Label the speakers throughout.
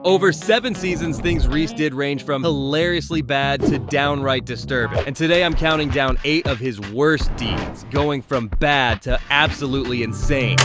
Speaker 1: Over 7 seasons, things Reese did range from hilariously bad to downright disturbing. And today I'm counting down 8 of his worst deeds, going from bad to absolutely insane.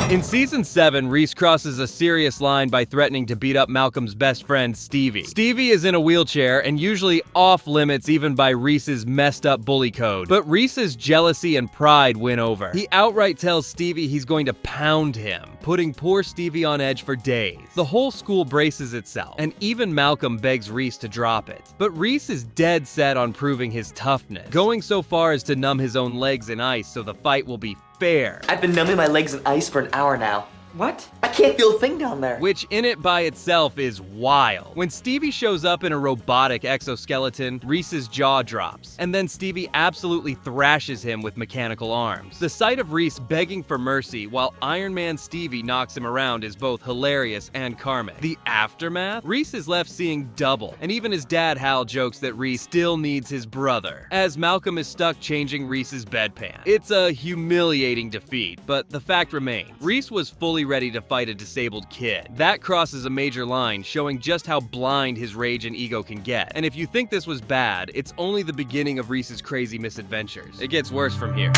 Speaker 1: In Season 7, Reese crosses a serious line by threatening to beat up Malcolm's best friend, Stevie. Stevie is in a wheelchair and usually off limits even by Reese's messed up bully code. But Reese's jealousy and pride win over. He outright tells Stevie he's going to pound him, putting poor Stevie on edge for days. The whole school braces itself, and even Malcolm begs Reese to drop it. But Reese is dead set on proving his toughness, going so far as to numb his own legs in ice so the fight will be fair.
Speaker 2: I've been numbing my legs in ice for an hour now. What? I can't feel a thing down there.
Speaker 1: Which in it by itself is wild. When Stevie shows up in a robotic exoskeleton, Reese's jaw drops, and then Stevie absolutely thrashes him with mechanical arms. The sight of Reese begging for mercy while Iron Man Stevie knocks him around is both hilarious and karmic. The aftermath? Reese is left seeing double, and even his dad Hal jokes that Reese still needs his brother, as Malcolm is stuck changing Reese's bedpan. It's a humiliating defeat, but the fact remains, Reese was fully ready to fight a disabled kid. That crosses a major line, showing just how blind his rage and ego can get. And if you think this was bad, it's only the beginning of Reese's crazy misadventures. It gets worse from here.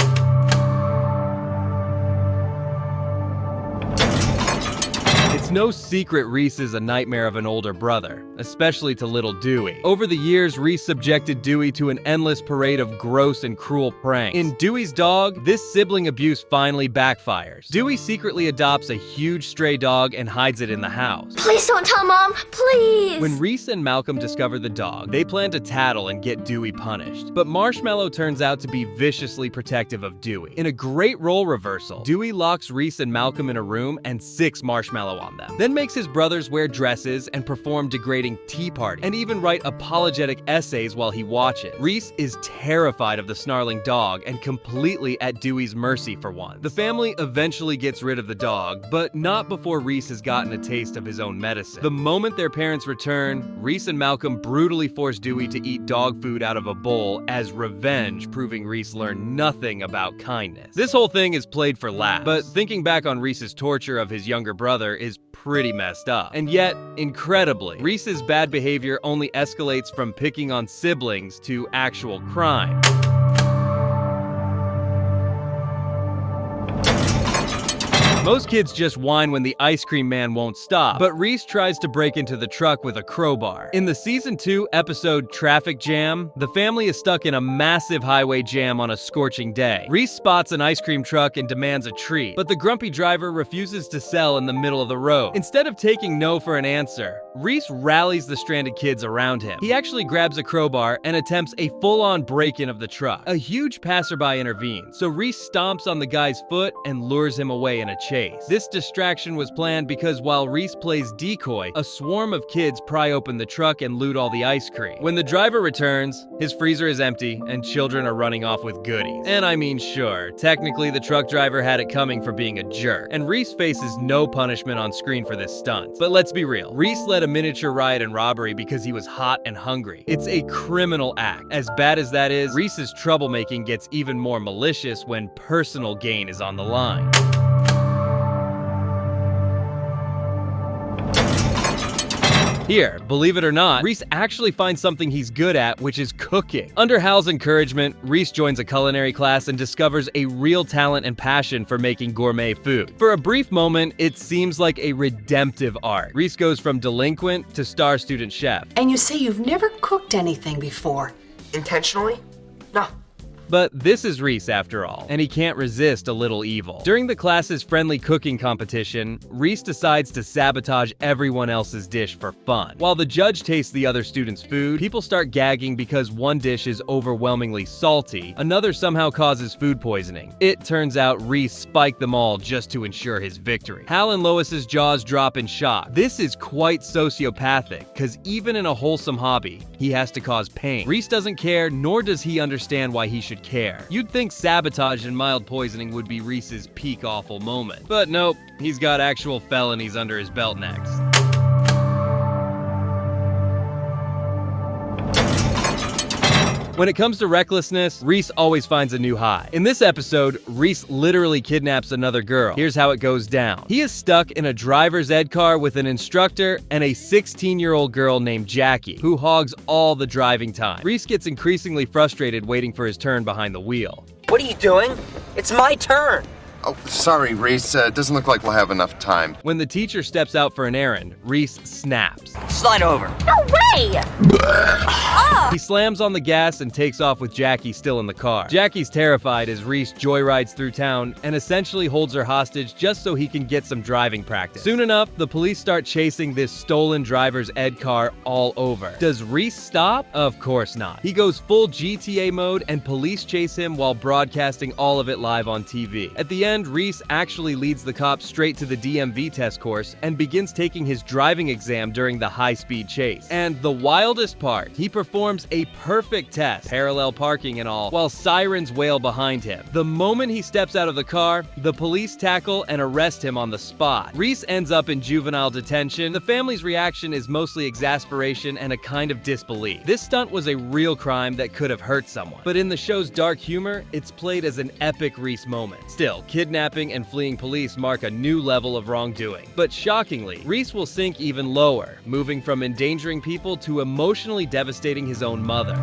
Speaker 1: It's no secret Reese is a nightmare of an older brother, especially to little Dewey. Over the years, Reese subjected Dewey to an endless parade of gross and cruel pranks. In Dewey's Dog, this sibling abuse finally backfires. Dewey secretly adopts a huge stray dog and hides it in the house.
Speaker 3: Please don't tell Mom, please!
Speaker 1: When Reese and Malcolm discover the dog, they plan to tattle and get Dewey punished. But Marshmallow turns out to be viciously protective of Dewey. In a great role reversal, Dewey locks Reese and Malcolm in a room and sicks Marshmallow on them. Then makes his brothers wear dresses and perform degrading tea parties, and even write apologetic essays while he watches. Reese is terrified of the snarling dog and completely at Dewey's mercy for once. The family eventually gets rid of the dog, but not before Reese has gotten a taste of his own medicine. The moment their parents return, Reese and Malcolm brutally force Dewey to eat dog food out of a bowl as revenge, proving Reese learned nothing about kindness. This whole thing is played for laughs, but thinking back on Reese's torture of his younger brother is pretty messed up. And yet, incredibly, Reese's bad behavior only escalates from picking on siblings to actual crime. Most kids just whine when the ice cream man won't stop, but Reese tries to break into the truck with a crowbar. In the Season 2 episode Traffic Jam, the family is stuck in a massive highway jam on a scorching day. Reese spots an ice cream truck and demands a treat, but the grumpy driver refuses to sell in the middle of the road. Instead of taking no for an answer, Reese rallies the stranded kids around him. He actually grabs a crowbar and attempts a full-on break-in of the truck. A huge passerby intervenes, so Reese stomps on the guy's foot and lures him away in a chase. This distraction was planned because while Reese plays decoy, a swarm of kids pry open the truck and loot all the ice cream. When the driver returns, his freezer is empty and children are running off with goodies. And I mean, sure, technically the truck driver had it coming for being a jerk, and Reese faces no punishment on screen for this stunt. But let's be real, Reese led a miniature riot and robbery because he was hot and hungry. It's a criminal act. As bad as that is, Reese's troublemaking gets even more malicious when personal gain is on the line. Here, believe it or not, Reese actually finds something he's good at, which is cooking. Under Hal's encouragement, Reese joins a culinary class and discovers a real talent and passion for making gourmet food. For a brief moment, it seems like a redemptive arc. Reese goes from delinquent to star student chef.
Speaker 4: And you say you've never cooked anything before.
Speaker 2: Intentionally? No.
Speaker 1: But this is Reese after all, and he can't resist a little evil. During the class's friendly cooking competition, Reese decides to sabotage everyone else's dish for fun. While the judge tastes the other students' food, people start gagging because one dish is overwhelmingly salty, another somehow causes food poisoning. It turns out Reese spiked them all just to ensure his victory. Hal and Lois's jaws drop in shock. This is quite sociopathic, cause even in a wholesome hobby, he has to cause pain. Reese doesn't care, nor does he understand why he should care. You'd think sabotage and mild poisoning would be Reese's peak awful moment. But nope, he's got actual felonies under his belt next. When it comes to recklessness, Reese always finds a new high. In this episode, Reese literally kidnaps another girl. Here's how it goes down. He is stuck in a driver's ed car with an instructor and a 16-year-old girl named Jackie, who hogs all the driving time. Reese gets increasingly frustrated waiting for his turn behind the wheel.
Speaker 5: What are you doing? It's my turn.
Speaker 6: Oh, sorry, Reese. Doesn't look like we'll have enough time.
Speaker 1: When the teacher steps out for an errand, Reese snaps.
Speaker 5: Slide over.
Speaker 3: No way!
Speaker 1: He slams on the gas and takes off with Jackie still in the car. Jackie's terrified as Reese joyrides through town and essentially holds her hostage just so he can get some driving practice. Soon enough, the police start chasing this stolen driver's ed car all over. Does Reese stop? Of course not. He goes full GTA mode and police chase him while broadcasting all of it live on TV. At the end, Reese actually leads the cops straight to the DMV test course and begins taking his driving exam during the high-speed chase. And the wildest part, he performs a perfect test, parallel parking and all, while sirens wail behind him. The moment he steps out of the car, the police tackle and arrest him on the spot. Reese ends up in juvenile detention. The family's reaction is mostly exasperation and a kind of disbelief. This stunt was a real crime that could have hurt someone, but in the show's dark humor, it's played as an epic Reese moment. Still, kidnapping and fleeing police mark a new level of wrongdoing. But shockingly, Reese will sink even lower, moving from endangering people to emotionally devastating his own mother.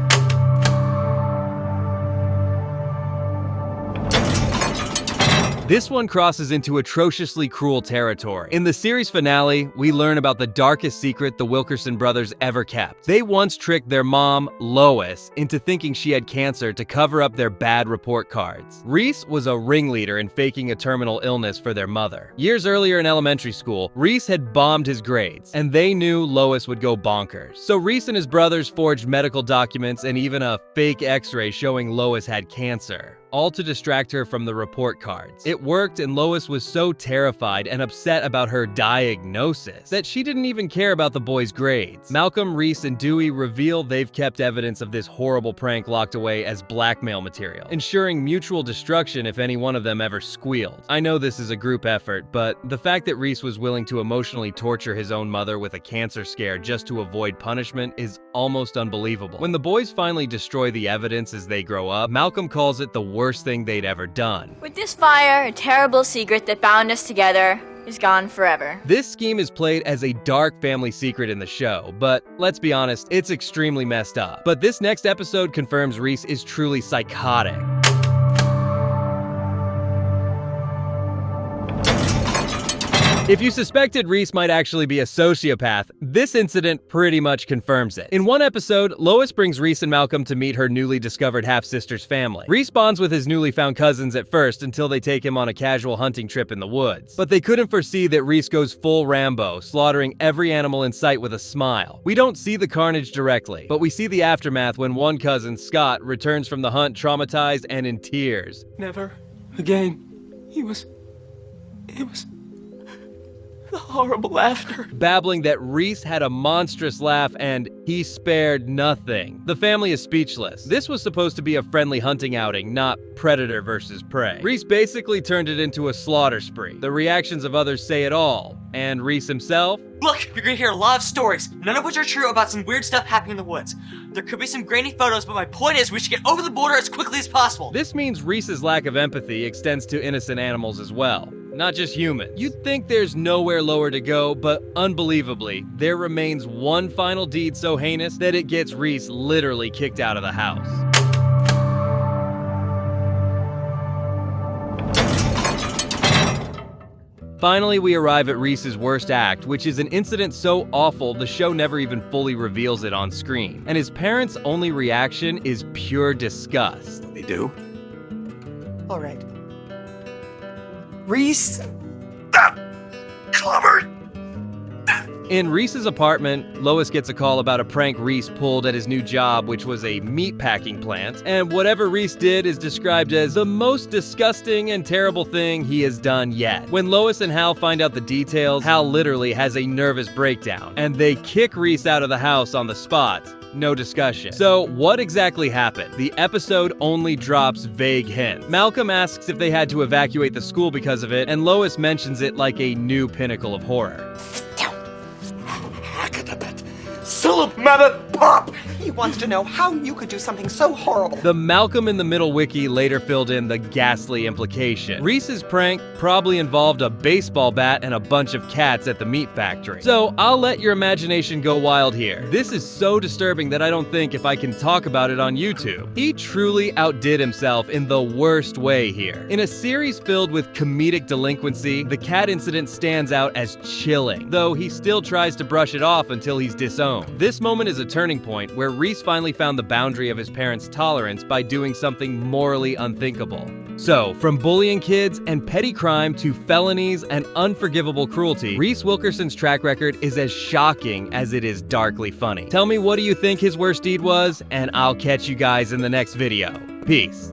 Speaker 1: This one crosses into atrociously cruel territory. In the series finale, we learn about the darkest secret the Wilkerson brothers ever kept. They once tricked their mom, Lois, into thinking she had cancer to cover up their bad report cards. Reese was a ringleader in faking a terminal illness for their mother. Years earlier in elementary school, Reese had bombed his grades, and they knew Lois would go bonkers. So Reese and his brothers forged medical documents and even a fake x-ray showing Lois had cancer, all to distract her from the report cards. It worked, and Lois was so terrified and upset about her diagnosis that she didn't even care about the boys' grades. Malcolm, Reese, and Dewey reveal they've kept evidence of this horrible prank locked away as blackmail material, ensuring mutual destruction if any one of them ever squealed. I know this is a group effort, but the fact that Reese was willing to emotionally torture his own mother with a cancer scare just to avoid punishment is almost unbelievable. When the boys finally destroy the evidence as they grow up, Malcolm calls it the worst thing they'd ever done.
Speaker 7: With this fire, a terrible secret that bound us together is gone forever.
Speaker 1: This scheme is played as a dark family secret in the show, but let's be honest, it's extremely messed up. But this next episode confirms Reese is truly psychotic. If you suspected Reese might actually be a sociopath, this incident pretty much confirms it. In one episode, Lois brings Reese and Malcolm to meet her newly discovered half-sister's family. Reese bonds with his newly found cousins at first until they take him on a casual hunting trip in the woods. But they couldn't foresee that Reese goes full Rambo, slaughtering every animal in sight with a smile. We don't see the carnage directly, but we see the aftermath when one cousin, Scott, returns from the hunt traumatized and in tears.
Speaker 8: Never again. It was the horrible laughter.
Speaker 1: Babbling that Reese had a monstrous laugh and he spared nothing. The family is speechless. This was supposed to be a friendly hunting outing, not predator versus prey. Reese basically turned it into a slaughter spree. The reactions of others say it all. And Reese himself?
Speaker 2: Look, you're gonna hear a lot of stories, none of which are true, about some weird stuff happening in the woods. There could be some grainy photos, but my point is we should get over the border as quickly as possible.
Speaker 1: This means Reese's lack of empathy extends to innocent animals as well, not just humans. You'd think there's nowhere lower to go, but unbelievably, there remains one final deed so heinous that it gets Reese literally kicked out of the house. Finally, we arrive at Reese's worst act, which is an incident so awful the show never even fully reveals it on screen. And his parents' only reaction is pure disgust.
Speaker 8: They do?
Speaker 2: All right. Reese.
Speaker 8: Clobbered!
Speaker 1: In Reese's apartment, Lois gets a call about a prank Reese pulled at his new job, which was a meat packing plant. And whatever Reese did is described as the most disgusting and terrible thing he has done yet. When Lois and Hal find out the details, Hal literally has a nervous breakdown, and they kick Reese out of the house on the spot. No discussion. So, what exactly happened? The episode only drops vague hints. Malcolm asks if they had to evacuate the school because of it, and Lois mentions it like a new pinnacle of horror.
Speaker 8: Pop!
Speaker 9: He wants to know how you could do something so horrible.
Speaker 1: The Malcolm in the Middle wiki later filled in the ghastly implication. Reese's prank probably involved a baseball bat and a bunch of cats at the meat factory. So I'll let your imagination go wild here. This is so disturbing that I don't think if I can talk about it on YouTube. He truly outdid himself in the worst way here. In a series filled with comedic delinquency, the cat incident stands out as chilling, though he still tries to brush it off until he's disowned. This moment is a turning point where Reese finally found the boundary of his parents' tolerance by doing something morally unthinkable. So, from bullying kids and petty crime to felonies and unforgivable cruelty, Reese Wilkerson's track record is as shocking as it is darkly funny. Tell me, what do you think his worst deed was? And I'll catch you guys in the next video. Peace.